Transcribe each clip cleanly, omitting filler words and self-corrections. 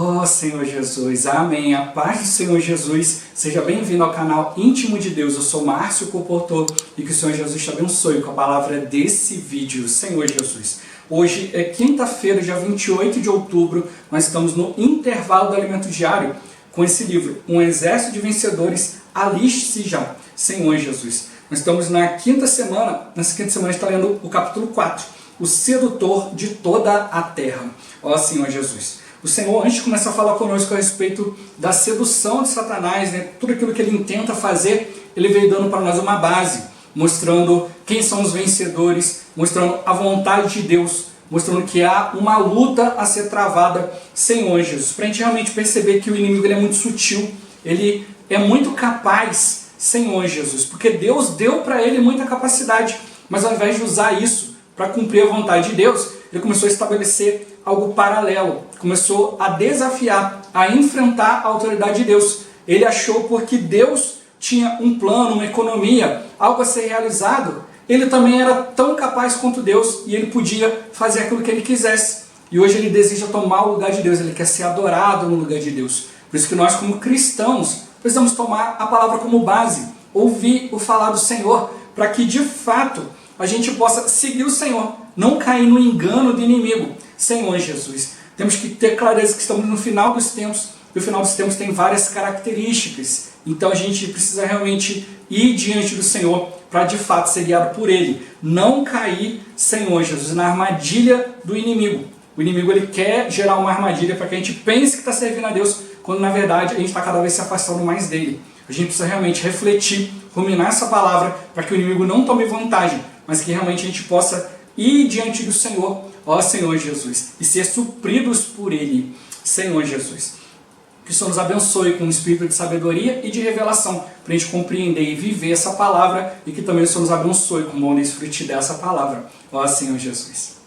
Oh Senhor Jesus, amém. A paz do Senhor Jesus, seja bem-vindo ao canal Íntimo de Deus. Eu sou Márcio Comportor e que o Senhor Jesus te abençoe com a palavra desse vídeo. Senhor Jesus, hoje é quinta-feira, dia 28 de outubro, nós estamos no intervalo do alimento diário com esse livro, Um Exército de Vencedores, aliste-se já. Senhor Jesus, nós estamos na quinta semana, nessa quinta semana a gente está lendo o capítulo 4, o sedutor de toda a terra. Ó Senhor Jesus, o Senhor, antes de começar a falar conosco a respeito da sedução de Satanás, né, tudo aquilo que ele tenta fazer, ele veio dando para nós uma base, mostrando quem são os vencedores, mostrando a vontade de Deus, mostrando que há uma luta a ser travada, Senhor Jesus, para a gente realmente perceber que o inimigo ele é muito sutil, ele é muito capaz, Senhor Jesus, porque Deus deu para ele muita capacidade, mas ao invés de usar isso para cumprir a vontade de Deus, ele começou a estabelecer algo paralelo, começou a desafiar, a enfrentar a autoridade de Deus. Ele achou porque Deus tinha um plano, uma economia, algo a ser realizado, ele também era tão capaz quanto Deus e ele podia fazer aquilo que ele quisesse. E hoje ele deseja tomar o lugar de Deus, ele quer ser adorado no lugar de Deus. Por isso que nós, como cristãos, precisamos tomar a palavra como base, ouvir o falar do Senhor, para que de fato a gente possa seguir o Senhor, não cair no engano do inimigo. Senhor Jesus, temos que ter clareza que estamos no final dos tempos, e o final dos tempos tem várias características, então a gente precisa realmente ir diante do Senhor, para de fato ser guiado por Ele, não cair, Senhor Jesus, na armadilha do inimigo. O inimigo ele quer gerar uma armadilha para que a gente pense que está servindo a Deus, quando na verdade a gente está cada vez se afastando mais dele. A gente precisa realmente refletir, ruminar essa palavra, para que o inimigo não tome vantagem, mas que realmente a gente possa ir diante do Senhor, ó Senhor Jesus, e ser supridos por Ele, Senhor Jesus. Que o Senhor nos abençoe com um espírito de sabedoria e de revelação, para a gente compreender e viver essa palavra, e que também o Senhor nos abençoe com bom desfrute dessa palavra, ó Senhor Jesus.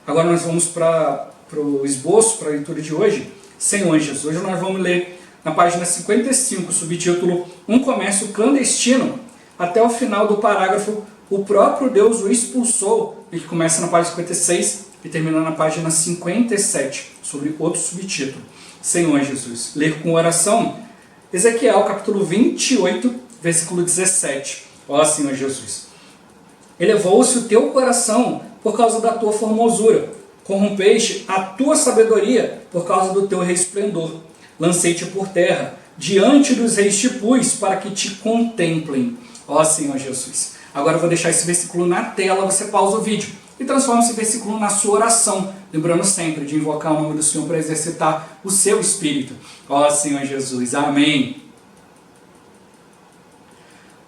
Agora nós vamos para o esboço, para a leitura de hoje. Senhor Jesus, hoje nós vamos ler na página 55, subtítulo Um Comércio Clandestino, até o final do parágrafo O próprio Deus o expulsou, e que começa na página 56 e termina na página 57, sobre outro subtítulo. Senhor Jesus, ler com oração, Ezequiel capítulo 28, versículo 17. Ó Senhor Jesus, elevou-se o teu coração por causa da tua formosura, corrompeste a tua sabedoria por causa do teu resplendor. Lancei-te por terra, diante dos reis te pus, para que te contemplem. Ó Senhor Jesus. Agora eu vou deixar esse versículo na tela, você pausa o vídeo e transforma esse versículo na sua oração, lembrando sempre de invocar o nome do Senhor para exercitar o seu espírito. Ó Senhor Jesus, amém.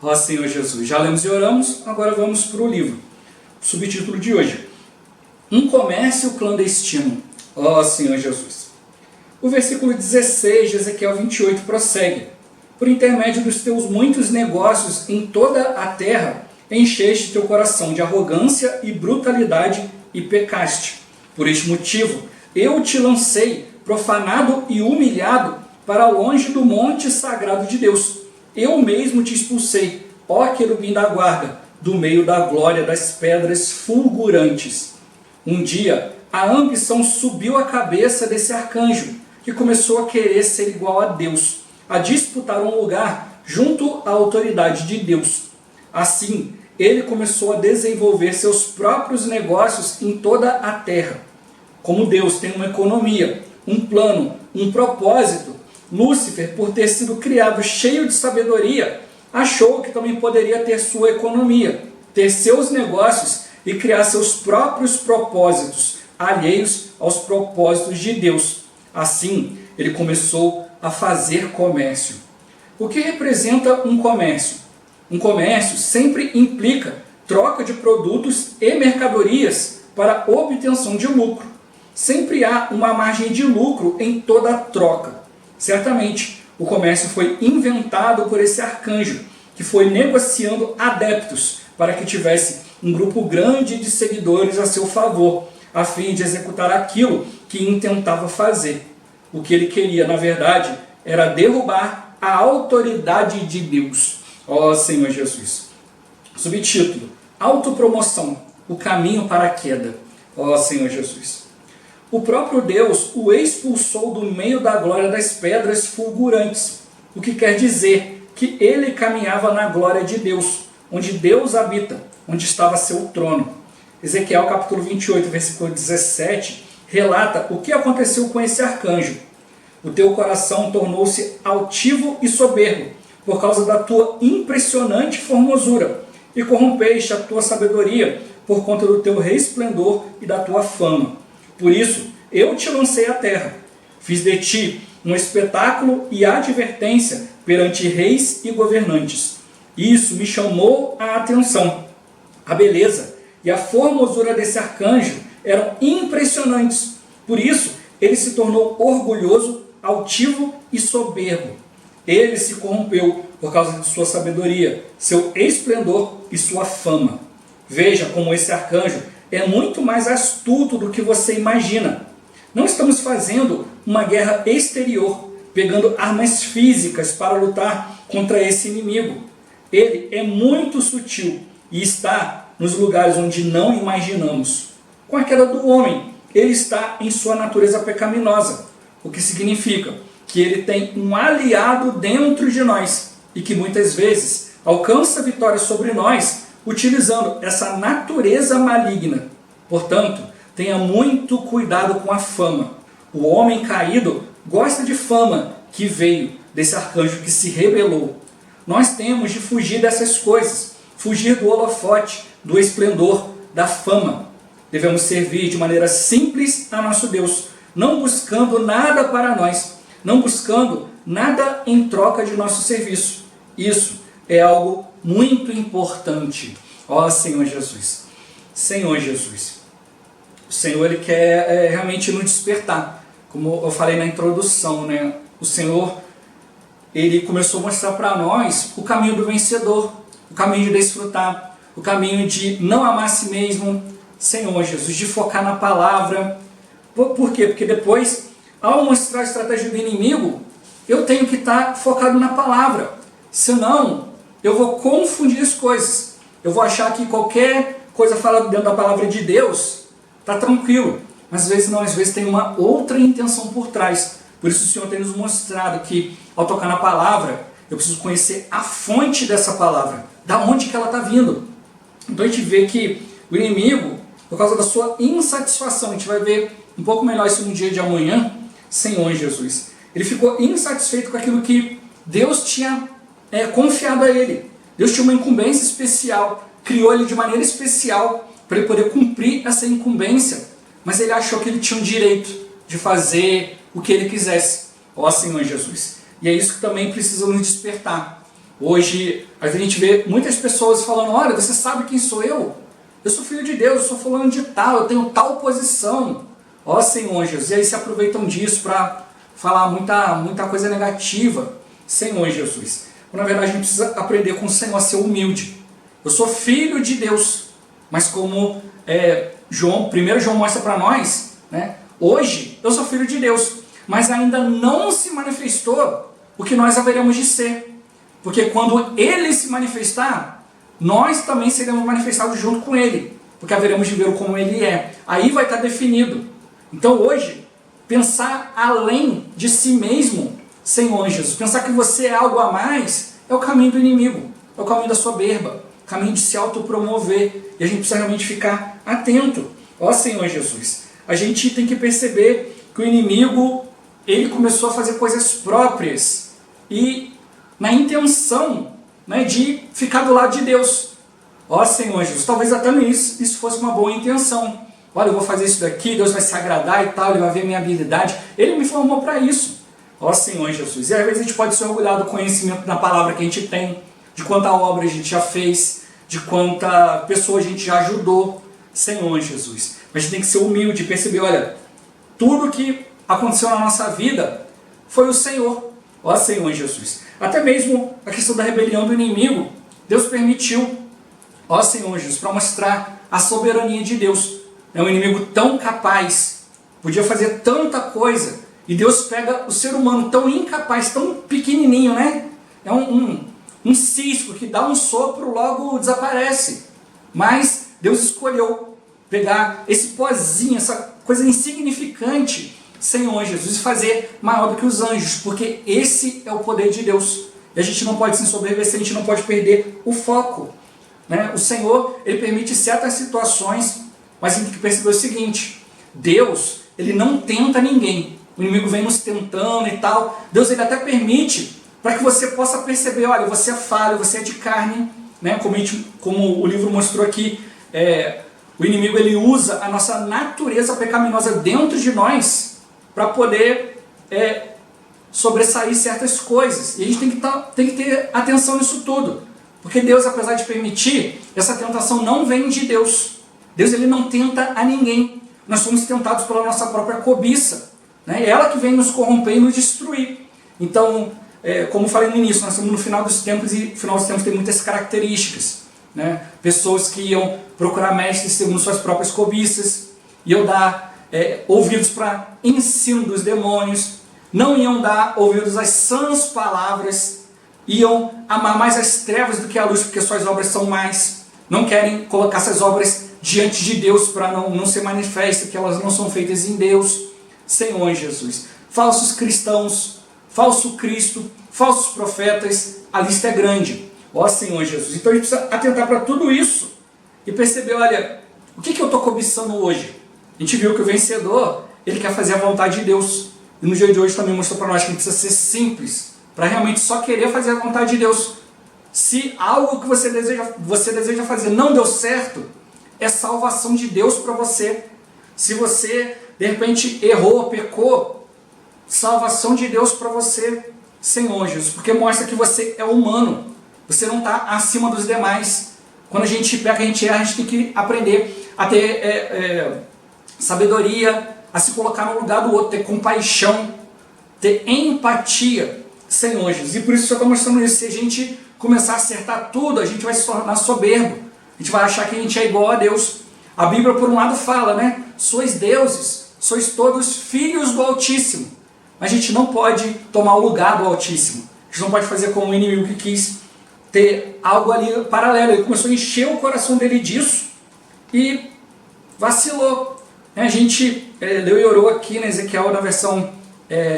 Ó Senhor Jesus, já lemos e oramos, agora vamos para o livro. Subtítulo de hoje, Um Comércio Clandestino. Ó Senhor Jesus. O versículo 16 de Ezequiel 28 prossegue. Por intermédio dos teus muitos negócios em toda a terra, encheste teu coração de arrogância e brutalidade e pecaste. Por este motivo, eu te lancei, profanado e humilhado, para longe do monte sagrado de Deus. Eu mesmo te expulsei, ó querubim da guarda, do meio da glória das pedras fulgurantes. Um dia, a ambição subiu à cabeça desse arcanjo, que começou a querer ser igual a Deus, a disputar um lugar junto à autoridade de Deus. Assim, ele começou a desenvolver seus próprios negócios em toda a terra. Como Deus tem uma economia, um plano, um propósito, Lúcifer, por ter sido criado cheio de sabedoria, achou que também poderia ter sua economia, ter seus negócios e criar seus próprios propósitos, alheios aos propósitos de Deus. Assim, ele começou a fazer comércio. O que representa um comércio? Um comércio sempre implica troca de produtos e mercadorias para obtenção de lucro. Sempre há uma margem de lucro em toda a troca. Certamente, o comércio foi inventado por esse arcanjo, que foi negociando adeptos para que tivesse um grupo grande de seguidores a seu favor, a fim de executar aquilo que intentava fazer. O que ele queria, na verdade, era derrubar a autoridade de Deus. Ó Senhor Jesus. Subtítulo, Autopromoção, o caminho para a queda. Ó Senhor Jesus. o próprio Deus o expulsou do meio da glória das pedras fulgurantes, o que quer dizer que ele caminhava na glória de Deus, onde Deus habita, onde estava seu trono. Ezequiel capítulo 28, versículo 17, relata o que aconteceu com esse arcanjo. O teu coração tornou-se altivo e soberbo, por causa da tua impressionante formosura, e corrompeste a tua sabedoria, por conta do teu resplendor e da tua fama. Por isso, eu te lancei à terra. Fiz de ti um espetáculo e advertência perante reis e governantes. Isso me chamou a atenção. A beleza e a formosura desse arcanjo eram impressionantes. Por isso, ele se tornou orgulhoso, altivo e soberbo. Ele se corrompeu por causa de sua sabedoria, seu esplendor e sua fama. Veja como esse arcanjo é muito mais astuto do que você imagina. Não estamos fazendo uma guerra exterior, pegando armas físicas para lutar contra esse inimigo. Ele é muito sutil e está nos lugares onde não imaginamos. Com a queda do homem, ele está em sua natureza pecaminosa, o que significa que ele tem um aliado dentro de nós e que muitas vezes alcança vitória sobre nós utilizando essa natureza maligna. Portanto, tenha muito cuidado com a fama. O homem caído gosta de fama que veio desse arcanjo que se rebelou. Nós temos de fugir dessas coisas, fugir do holofote, do esplendor, da fama. Devemos servir de maneira simples a nosso Deus, não buscando nada para nós, não buscando nada em troca de nosso serviço. Isso é algo muito importante. Ó Senhor Jesus, Senhor Jesus, o Senhor ele quer realmente nos despertar. Como eu falei na introdução, né? O Senhor ele começou a mostrar para nós o caminho do vencedor, o caminho de desfrutar, o caminho de não amar a si mesmo, Senhor Jesus, de focar na palavra. Por quê? Porque depois, ao mostrar a estratégia do inimigo, eu tenho que estar focado na palavra. Senão, eu vou confundir as coisas. Eu vou achar que qualquer coisa falada dentro da palavra de Deus está tranquilo. Mas às vezes não, às vezes tem uma outra intenção por trás. Por isso o Senhor tem nos mostrado que, ao tocar na palavra, eu preciso conhecer a fonte dessa palavra, da onde que ela está vindo. Então a gente vê que o inimigo, por causa da sua insatisfação, a gente vai ver um pouco melhor isso no dia de amanhã, Senhor Jesus. Ele ficou insatisfeito com aquilo que Deus tinha confiado a ele. Deus tinha uma incumbência especial, criou ele de maneira especial para ele poder cumprir essa incumbência, mas ele achou que ele tinha o direito de fazer o que ele quisesse. Ó Senhor Jesus. E é isso que também precisa nos despertar. Hoje a gente vê muitas pessoas falando, olha, você sabe quem sou eu? Eu sou filho de Deus, eu sou fulano de tal, eu tenho tal posição. Ó Senhor Jesus. E aí se aproveitam disso para falar muita coisa negativa. Senhor Jesus. Na verdade a gente precisa aprender com o Senhor a ser humilde. Eu sou filho de Deus. Mas como 1 João mostra para nós, né? Hoje eu sou filho de Deus. Mas ainda não se manifestou o que nós haveremos de ser. Porque quando Ele se manifestar, nós também seremos manifestados junto com Ele. Porque haveremos de ver como Ele é. Aí vai estar definido. Então hoje, pensar além de si mesmo, Senhor Jesus, pensar que você é algo a mais, é o caminho do inimigo. É o caminho da soberba. O caminho de se autopromover. E a gente precisa realmente ficar atento. Ó Senhor Jesus, a gente tem que perceber que o inimigo, ele começou a fazer coisas próprias e na intenção, né, de ficar do lado de Deus. Ó Senhor Jesus, talvez até isso fosse uma boa intenção. Olha, eu vou fazer isso daqui, Deus vai se agradar e tal, Ele vai ver minha habilidade. Ele me formou para isso. Ó Senhor Jesus. E às vezes a gente pode se orgulhar do conhecimento da palavra que a gente tem, de quanta obra a gente já fez, de quanta pessoa a gente já ajudou. Senhor Jesus. Mas a gente tem que ser humilde e perceber, olha, tudo que aconteceu na nossa vida foi o Senhor. Ó Senhor Jesus. Até mesmo a questão da rebelião do inimigo, Deus permitiu, ó Senhor Jesus, para mostrar a soberania de Deus. É um inimigo tão capaz, podia fazer tanta coisa, e Deus pega o ser humano tão incapaz, tão pequenininho, né? É um cisco que dá um sopro, logo desaparece. Mas Deus escolheu pegar esse pozinho, essa coisa insignificante, Senhor Jesus, e fazer maior do que os anjos, porque esse é o poder de Deus. E a gente não pode se ensoberbecer, a gente não pode perder o foco, né? O Senhor, Ele permite certas situações, mas a gente tem que perceber o seguinte: Deus, Ele não tenta ninguém. O inimigo vem nos tentando e tal. Deus, Ele até permite para que você possa perceber, olha, você é falho, você é de carne, né? Como o livro mostrou aqui, o inimigo, ele usa a nossa natureza pecaminosa dentro de nós para poder sobressair certas coisas. E a gente tem que ter atenção nisso tudo. Porque Deus, apesar de permitir, essa tentação não vem de Deus. Deus, ele não tenta a ninguém. Nós somos tentados pela nossa própria cobiça, né? É ela que vem nos corromper e nos destruir. Então, como falei no início, nós estamos no final dos tempos, e o final dos tempos tem muitas características, né? Pessoas que iam procurar mestres segundo suas próprias cobiças, iam dar ouvidos para ensino dos demônios, não iam dar ouvidos às sãs palavras, iam amar mais as trevas do que a luz, porque suas obras são mais, não querem colocar essas obras diante de Deus para não ser manifesta, que elas não são feitas em Deus. Senhor Jesus, falsos cristãos, falso Cristo, falsos profetas, a lista é grande. Ó Senhor Jesus, então a gente precisa atentar para tudo isso e perceber, olha, o que eu estou cobiçando hoje? A gente viu que o vencedor, ele quer fazer a vontade de Deus. E no dia de hoje também mostrou para nós que a gente precisa ser simples, para realmente só querer fazer a vontade de Deus. Se algo que você deseja fazer não deu certo, é salvação de Deus para você. Se você, de repente, errou, pecou, salvação de Deus para você, Senhor Jesus, porque mostra que você é humano, você não está acima dos demais. Quando a gente peca, a gente erra, a gente tem que aprender a ter sabedoria, a se colocar no lugar do outro, ter compaixão, ter empatia, Senhor Jesus. E por isso o Senhor está mostrando isso. Se a gente começar a acertar tudo, a gente vai se tornar soberbo, a gente vai achar que a gente é igual a Deus. A Bíblia, por um lado, fala, né? Sois deuses, sois todos filhos do Altíssimo. Mas a gente não pode tomar o lugar do Altíssimo. A gente não pode fazer como o inimigo que quis ter algo ali paralelo. Ele começou a encher o coração dele disso e vacilou. A gente leu e orou aqui, né, Ezequiel, na versão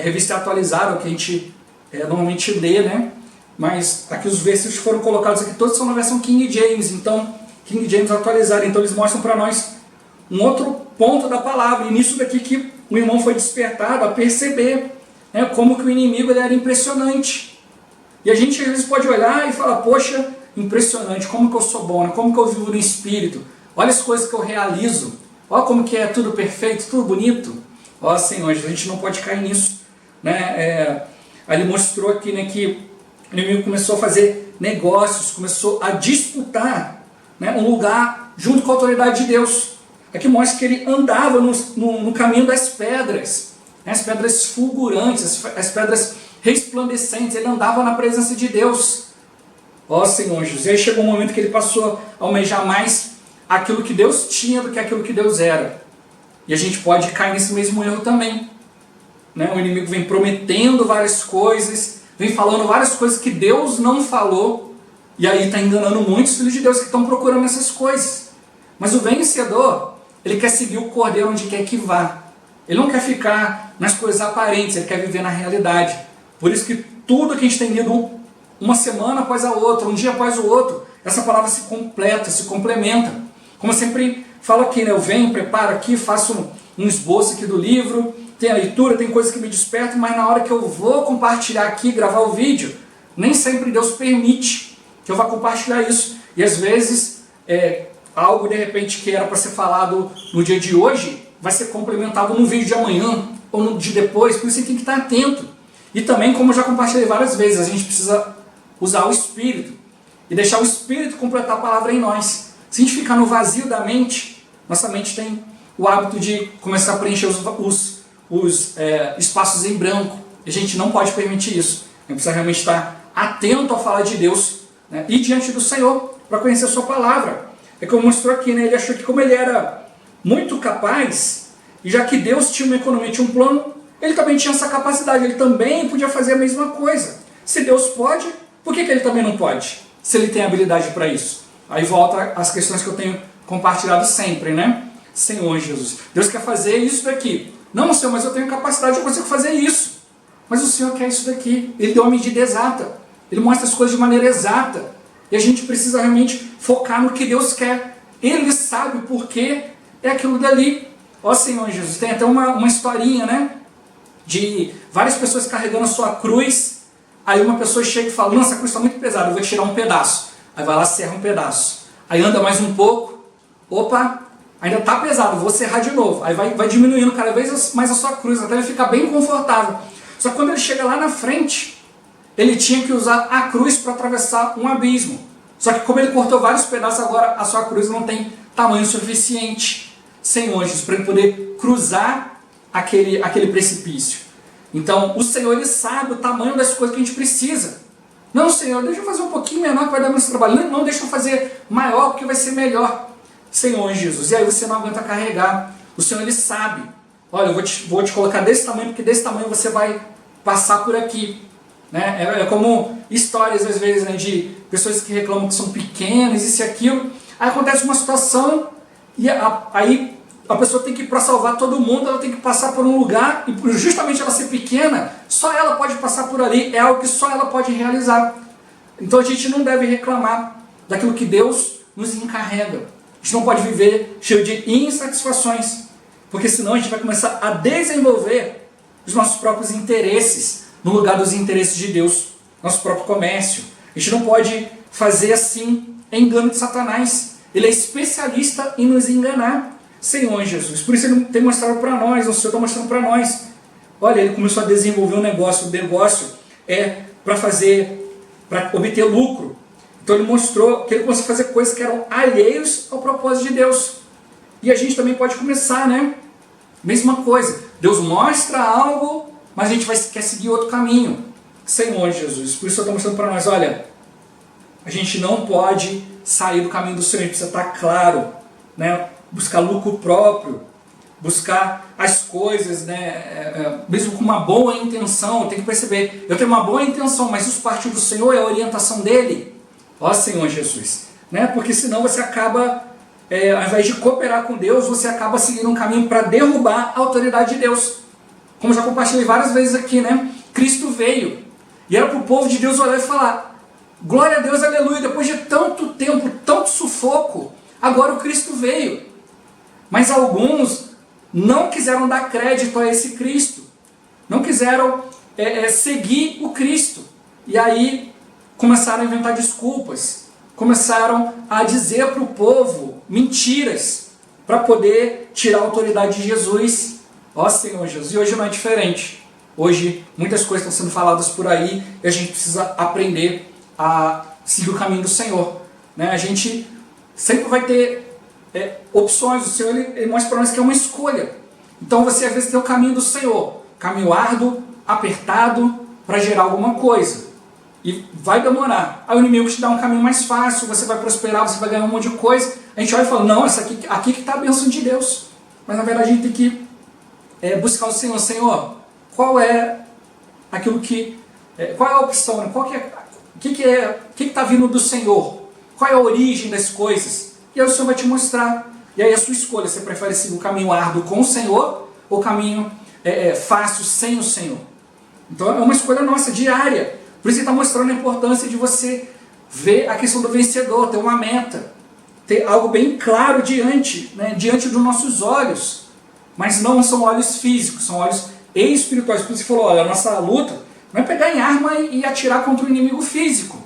revista atualizada, que a gente normalmente lê, né? Mas aqui os versículos que foram colocados aqui, todos são na versão King James, então, King James atualizado. Então eles mostram para nós um outro ponto da palavra, e nisso daqui que o irmão foi despertado a perceber, né, como que o inimigo ele era impressionante. E a gente às vezes pode olhar e falar, poxa, impressionante, como que eu sou bom, né? Como que eu vivo no Espírito, olha as coisas que eu realizo, olha como que é tudo perfeito, tudo bonito. Ó Senhor, a gente não pode cair nisso, né? Ele mostrou aqui, né, que o inimigo começou a fazer negócios, começou a disputar, né, um lugar junto com a autoridade de Deus. Aqui mostra que ele andava no caminho das pedras, né, as pedras fulgurantes, as pedras resplandecentes. Ele andava na presença de Deus. Ó Senhor Jesus, e aí chegou um momento que ele passou a almejar mais aquilo que Deus tinha do que aquilo que Deus era. E a gente pode cair nesse mesmo erro também, né? O inimigo vem prometendo várias coisas, vem falando várias coisas que Deus não falou, e aí está enganando muitos filhos de Deus que estão procurando essas coisas. Mas o vencedor, ele quer seguir o cordeiro onde quer que vá. Ele não quer ficar nas coisas aparentes, ele quer viver na realidade. Por isso que tudo que a gente tem lido uma semana após a outra, um dia após o outro, essa palavra se completa, se complementa. Como eu sempre falo aqui, né? Eu venho, preparo aqui, faço um esboço aqui do livro, tem a leitura, tem coisas que me despertam, mas na hora que eu vou compartilhar aqui, gravar o vídeo, nem sempre Deus permite que eu vá compartilhar isso. E às vezes, algo de repente que era para ser falado no dia de hoje, vai ser complementado no vídeo de amanhã, ou no de depois, por isso você tem que estar atento. E também, como eu já compartilhei várias vezes, a gente precisa usar o Espírito, e deixar o Espírito completar a palavra em nós. Se a gente ficar no vazio da mente, nossa mente tem o hábito de começar a preencher os espaços em branco. E a gente não pode permitir isso. A gente precisa realmente estar atento a falar de Deus, né, e diante do Senhor, para conhecer a sua palavra. É como mostrou aqui, né, ele achou que como ele era muito capaz, e já que Deus tinha uma economia, tinha um plano, ele também tinha essa capacidade, ele também podia fazer a mesma coisa. Se Deus pode, por que ele também não pode? Se ele tem habilidade para isso. Aí volta as questões que eu tenho compartilhado sempre, né? Senhor Jesus. Deus quer fazer isso daqui. Não, Senhor, mas eu tenho capacidade, eu consigo fazer isso. Mas o Senhor quer isso daqui. Ele deu uma medida exata. Ele mostra as coisas de maneira exata. E a gente precisa realmente focar no que Deus quer. Ele sabe o porquê é aquilo dali. Ó Senhor Jesus, tem até uma historinha, né? De várias pessoas carregando a sua cruz. Aí uma pessoa chega e fala, nossa, a cruz está muito pesada, eu vou tirar um pedaço. Aí vai lá, serra um pedaço. Aí anda mais um pouco. Opa, ainda está pesado, vou serrar de novo. Aí vai diminuindo cada vez mais a sua cruz, até ele ficar bem confortável. Só que quando ele chega lá na frente, ele tinha que usar a cruz para atravessar um abismo. Só que como ele cortou vários pedaços, agora a sua cruz não tem tamanho suficiente, Senhor Jesus, para ele poder cruzar aquele precipício. Então, o Senhor, ele sabe o tamanho das coisas que a gente precisa. Não, Senhor, deixa eu fazer um pouquinho menor que vai dar mais trabalho. Não, deixa eu fazer maior porque vai ser melhor. Senhor Jesus, e aí você não aguenta carregar. O Senhor, ele sabe. Olha, eu vou te colocar desse tamanho, porque desse tamanho você vai passar por aqui. Né? É como histórias, às vezes, né, de pessoas que reclamam que são pequenas, isso e aquilo. Aí acontece uma situação, e aí a pessoa tem que, para salvar todo mundo, ela tem que passar por um lugar, e por justamente ela ser pequena, só ela pode passar por ali, é algo que só ela pode realizar. Então a gente não deve reclamar daquilo que Deus nos encarrega. A gente não pode viver cheio de insatisfações, porque senão a gente vai começar a desenvolver os nossos próprios interesses no lugar dos interesses de Deus, nosso próprio comércio. A gente não pode fazer assim, engano de Satanás. Ele é especialista em nos enganar, Senhor Jesus. Por isso ele tem mostrado para nós, o Senhor está mostrando para nós. Olha, ele começou a desenvolver um negócio, o negócio é para obter lucro. Então ele mostrou que ele conseguia fazer coisas que eram alheios ao propósito de Deus. E a gente também pode começar, né? Mesma coisa. Deus mostra algo, mas a gente quer seguir outro caminho. Senhor Jesus. Por isso eu estou mostrando para nós, olha, a gente não pode sair do caminho do Senhor, a gente precisa estar claro, né? Buscar lucro próprio, buscar as coisas, né? Mesmo com uma boa intenção, tem que perceber, eu tenho uma boa intenção, mas isso parte do Senhor, é a orientação dele. Ó Senhor Jesus, né? Porque senão você acaba, ao invés de cooperar com Deus, você acaba seguindo um caminho para derrubar a autoridade de Deus. Como já compartilhei várias vezes aqui, né? Cristo veio, e era para o povo de Deus olhar e falar, glória a Deus, aleluia, depois de tanto tempo, tanto sufoco, agora o Cristo veio. Mas alguns não quiseram dar crédito a esse Cristo, não quiseram seguir o Cristo, e aí começaram a inventar desculpas, começaram a dizer para o povo mentiras, para poder tirar a autoridade de Jesus. Ó Senhor Jesus, e hoje não é diferente. Hoje muitas coisas estão sendo faladas por aí, e a gente precisa aprender a seguir o caminho do Senhor. Né? A gente sempre vai ter opções, o Senhor ele mostra para nós que é uma escolha. Então você às vezes tem o caminho do Senhor, caminho árduo, apertado, para gerar alguma coisa. E vai demorar. Aí o inimigo te dá um caminho mais fácil, você vai prosperar, você vai ganhar um monte de coisa. A gente olha e fala, não, aqui que está a bênção de Deus. Mas na verdade a gente tem que buscar o Senhor. Senhor, qual é aquilo que... qual é a opção? Né? O que está vindo do Senhor? Qual é a origem das coisas? E aí o Senhor vai te mostrar. E aí a sua escolha, você prefere seguir o caminho árduo com o Senhor ou o caminho fácil sem o Senhor? Então é uma escolha nossa, diária. Por isso ele está mostrando a importância de você ver a questão do vencedor, ter uma meta, ter algo bem claro diante dos nossos olhos. Mas não são olhos físicos, são olhos espirituais. Por isso ele falou, olha, a nossa luta não é pegar em arma e atirar contra o inimigo físico.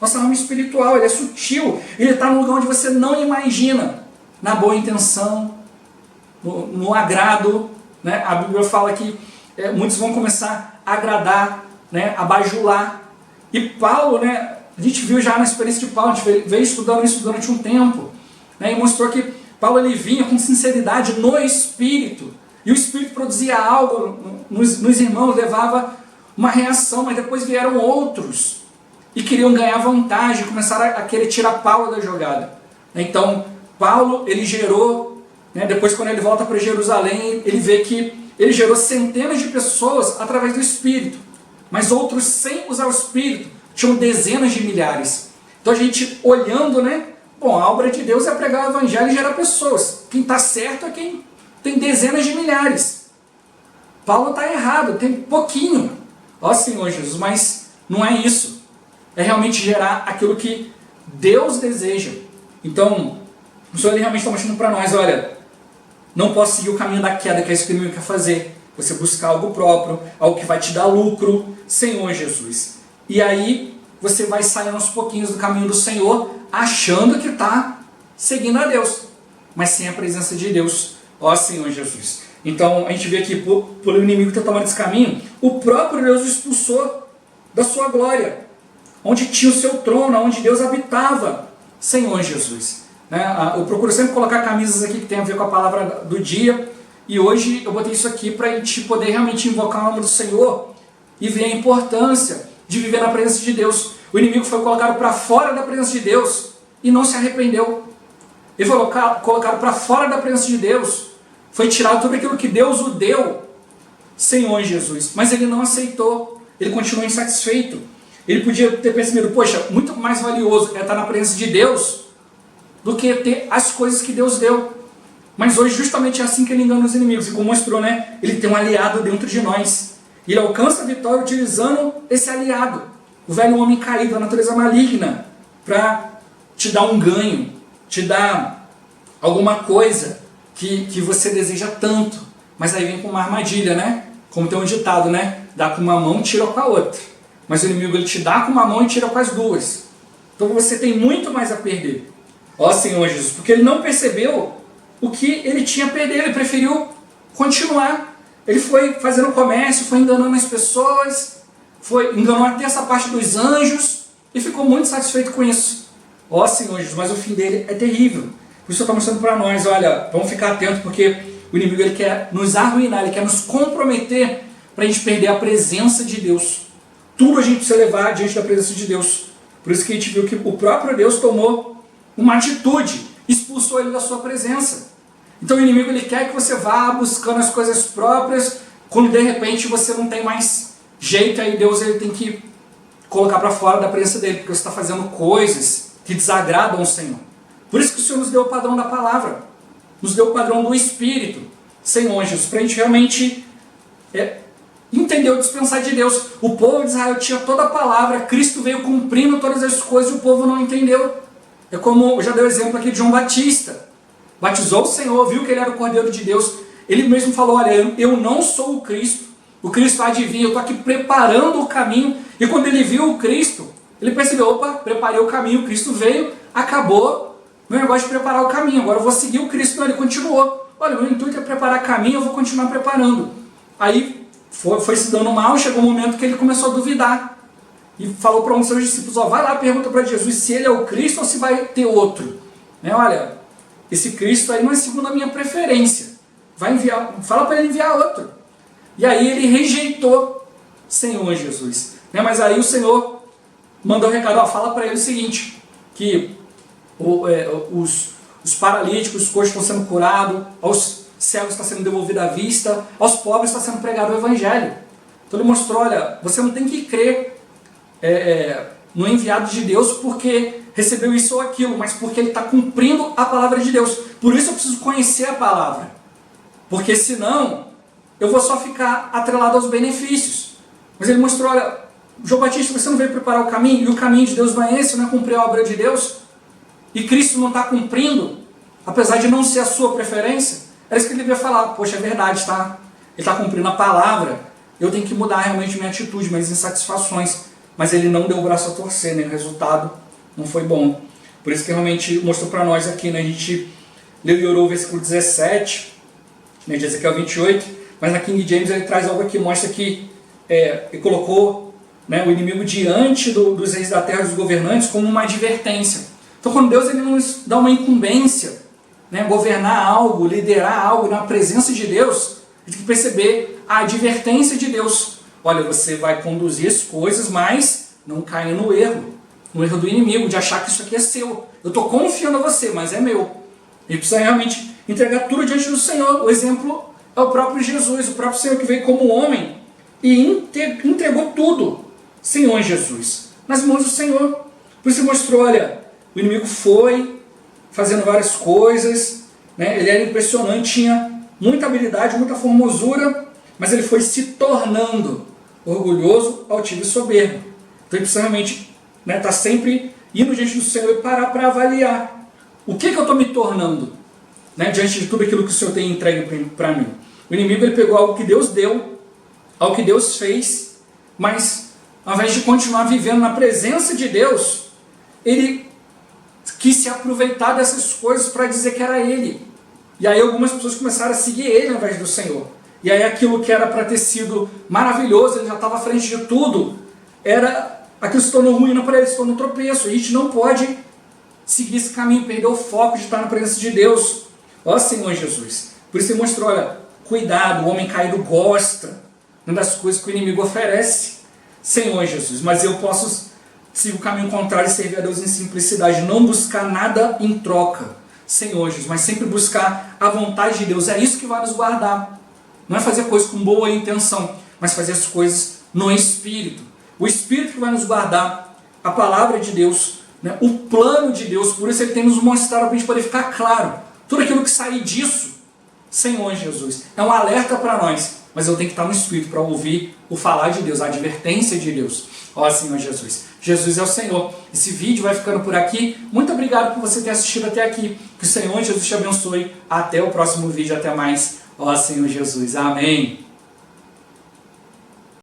Nossa arma espiritual, ele é sutil, ele está num lugar onde você não imagina, na boa intenção, no agrado. Né? A Bíblia fala que muitos vão começar a agradar, né, a bajular. E Paulo, né, a gente viu já na experiência de Paulo, a gente veio estudando isso durante um tempo, né, e mostrou que Paulo ele vinha com sinceridade no Espírito, e o Espírito produzia algo nos irmãos, levava uma reação, mas depois vieram outros, e queriam ganhar vantagem, começaram a querer tirar Paulo da jogada. Então, Paulo, ele gerou, né, depois quando ele volta para Jerusalém, ele vê que ele gerou centenas de pessoas através do Espírito, mas outros sem usar o Espírito tinham dezenas de milhares. Então a gente olhando, né, Bom, a obra de Deus é pregar o evangelho e gerar pessoas. Quem está certo é quem tem dezenas de milhares. Paulo está errado, tem pouquinho. Ó Senhor Jesus, mas não é isso. É realmente gerar aquilo que Deus deseja. Então, o Senhor ele realmente está mostrando para nós, olha, não posso seguir o caminho da queda, que é isso que o inimigo quer fazer. Você buscar algo próprio, algo que vai te dar lucro, Senhor Jesus. E aí, você vai sair aos pouquinhos do caminho do Senhor, achando que está seguindo a Deus, mas sem a presença de Deus, ó Senhor Jesus. Então, a gente vê aqui, por o inimigo ter tomado esse caminho, o próprio Deus o expulsou da sua glória, onde tinha o seu trono, onde Deus habitava, Senhor Jesus. Eu procuro sempre colocar camisas aqui que tem a ver com a palavra do dia, e hoje eu botei isso aqui para a gente poder realmente invocar o nome do Senhor e ver a importância de viver na presença de Deus. O inimigo foi colocado para fora da presença de Deus e não se arrependeu. Ele foi colocado para fora da presença de Deus, foi tirado tudo aquilo que Deus o deu, Senhor Jesus, mas ele não aceitou, ele continuou insatisfeito. Ele podia ter percebido, poxa, muito mais valioso é estar na presença de Deus do que ter as coisas que Deus deu. Mas hoje justamente é assim que ele engana os inimigos. E como mostrou, né? Ele tem um aliado dentro de nós. E ele alcança a vitória utilizando esse aliado. O velho homem caído, a natureza maligna, para te dar um ganho, te dar alguma coisa que você deseja tanto. Mas aí vem com uma armadilha, né? Como tem um ditado, né? Dá com uma mão, tira com a outra. Mas o inimigo ele te dá com uma mão e tira com as duas. Então você tem muito mais a perder. Ó Senhor Jesus, porque ele não percebeu o que ele tinha a perder, ele preferiu continuar. Ele foi fazendo comércio, foi enganando as pessoas, enganou até essa parte dos anjos e ficou muito satisfeito com isso. Ó Senhor Jesus, mas o fim dele é terrível. Por isso eu estou mostrando para nós, olha, vamos ficar atentos, porque o inimigo ele quer nos arruinar, ele quer nos comprometer para a gente perder a presença de Deus. Tudo a gente precisa levar diante da presença de Deus. Por isso que a gente viu que o próprio Deus tomou uma atitude, expulsou ele da sua presença. Então o inimigo ele quer que você vá buscando as coisas próprias, quando de repente você não tem mais jeito, aí Deus ele tem que colocar para fora da presença dele, porque você está fazendo coisas que desagradam o Senhor. Por isso que o Senhor nos deu o padrão da palavra, nos deu o padrão do Espírito, Senhor Jesus, para a gente realmente entender o dispensar de Deus. O povo de Israel tinha toda a palavra, Cristo veio cumprindo todas as coisas e o povo não entendeu. É como eu já dei o exemplo aqui de João Batista. Batizou o Senhor, viu que ele era o Cordeiro de Deus. Ele mesmo falou, olha, eu não sou o Cristo há de vir, eu estou aqui preparando o caminho. E quando ele viu o Cristo, ele percebeu, opa, preparei o caminho, o Cristo veio, acabou meu negócio de preparar o caminho, agora eu vou seguir o Cristo. Não, ele continuou. Olha, meu intuito é preparar caminho, eu vou continuar preparando. Aí foi se dando mal, chegou um momento que ele começou a duvidar. E falou para um dos seus discípulos, vai lá, pergunta para Jesus se ele é o Cristo ou se vai ter outro. Olha, esse Cristo aí não é segundo a minha preferência. Fala para ele enviar outro. E aí ele rejeitou Senhor Jesus. Mas aí o Senhor mandou um recado, fala para ele o seguinte, que os paralíticos, os coxos estão sendo curados, aos cegos está sendo devolvida a vista, aos pobres está sendo pregado o Evangelho. Então ele mostrou, olha, você não tem que crer no enviado de Deus porque recebeu isso ou aquilo, mas porque ele está cumprindo a palavra de Deus. Por isso eu preciso conhecer a palavra, porque senão eu vou só ficar atrelado aos benefícios. Mas ele mostrou, olha, João Batista, você não veio preparar o caminho, e o caminho de Deus não é esse, não é cumprir a obra de Deus, e Cristo não está cumprindo, apesar de não ser a sua preferência. Era isso que ele devia falar, poxa, é verdade, tá? Ele está cumprindo a palavra, eu tenho que mudar realmente minha atitude, minhas insatisfações. Mas ele não deu o braço a torcer, né? O resultado não foi bom. Por isso que realmente mostrou para nós aqui, né? A gente leu e orou o versículo 17, né? De Ezequiel 28, mas na King James ele traz algo que mostra que ele colocou, né, o inimigo diante dos reis da terra, dos governantes, como uma advertência. Então quando Deus ele nos dá uma incumbência, né, governar algo, liderar algo na presença de Deus, a gente tem que perceber a advertência de Deus. Olha, você vai conduzir as coisas, mas não caia no erro do inimigo, de achar que isso aqui é seu. Eu estou confiando em você, mas é meu. Ele precisa realmente entregar tudo diante do Senhor. O exemplo é o próprio Jesus, o próprio Senhor que veio como homem e entregou tudo, Senhor Jesus, nas mãos do Senhor. Por isso mostrou, olha, o inimigo foi, fazendo várias coisas, né? Ele era impressionante, tinha muita habilidade, muita formosura, mas ele foi se tornando orgulhoso, altivo e soberbo. Então ele precisa realmente, né, estar sempre indo diante do Senhor e parar para avaliar o que eu estou me tornando, né, diante de tudo aquilo que o Senhor tem entregue para mim. O inimigo ele pegou algo que Deus deu, algo que Deus fez, mas ao invés de continuar vivendo na presença de Deus, ele quis se aproveitar dessas coisas para dizer que era ele. E aí algumas pessoas começaram a seguir ele ao invés do Senhor. E aí aquilo que era para ter sido maravilhoso, ele já estava à frente de tudo, aquilo se tornou ruína para ele, se tornou tropeço. A gente não pode seguir esse caminho, perder o foco de estar na presença de Deus. Ó Senhor Jesus. Por isso ele mostrou, olha, cuidado, o homem caído gosta das coisas que o inimigo oferece. Senhor Jesus, mas eu posso seguir o caminho contrário e servir a Deus em simplicidade, não buscar nada em troca, Senhor Jesus, mas sempre buscar a vontade de Deus. É isso que vai nos guardar. Não é fazer coisas com boa intenção, mas fazer as coisas no Espírito. O Espírito que vai nos guardar, a palavra de Deus, né, o plano de Deus. Por isso ele tem nos mostrado para a gente poder ficar claro. Tudo aquilo que sair disso, Senhor Jesus, é um alerta para nós. Mas eu tenho que estar no Espírito para ouvir o falar de Deus, a advertência de Deus. Ó Senhor Jesus. Jesus é o Senhor. Esse vídeo vai ficando por aqui. Muito obrigado por você ter assistido até aqui. Que o Senhor Jesus te abençoe. Até o próximo vídeo. Até mais. Ó Senhor Jesus. Amém.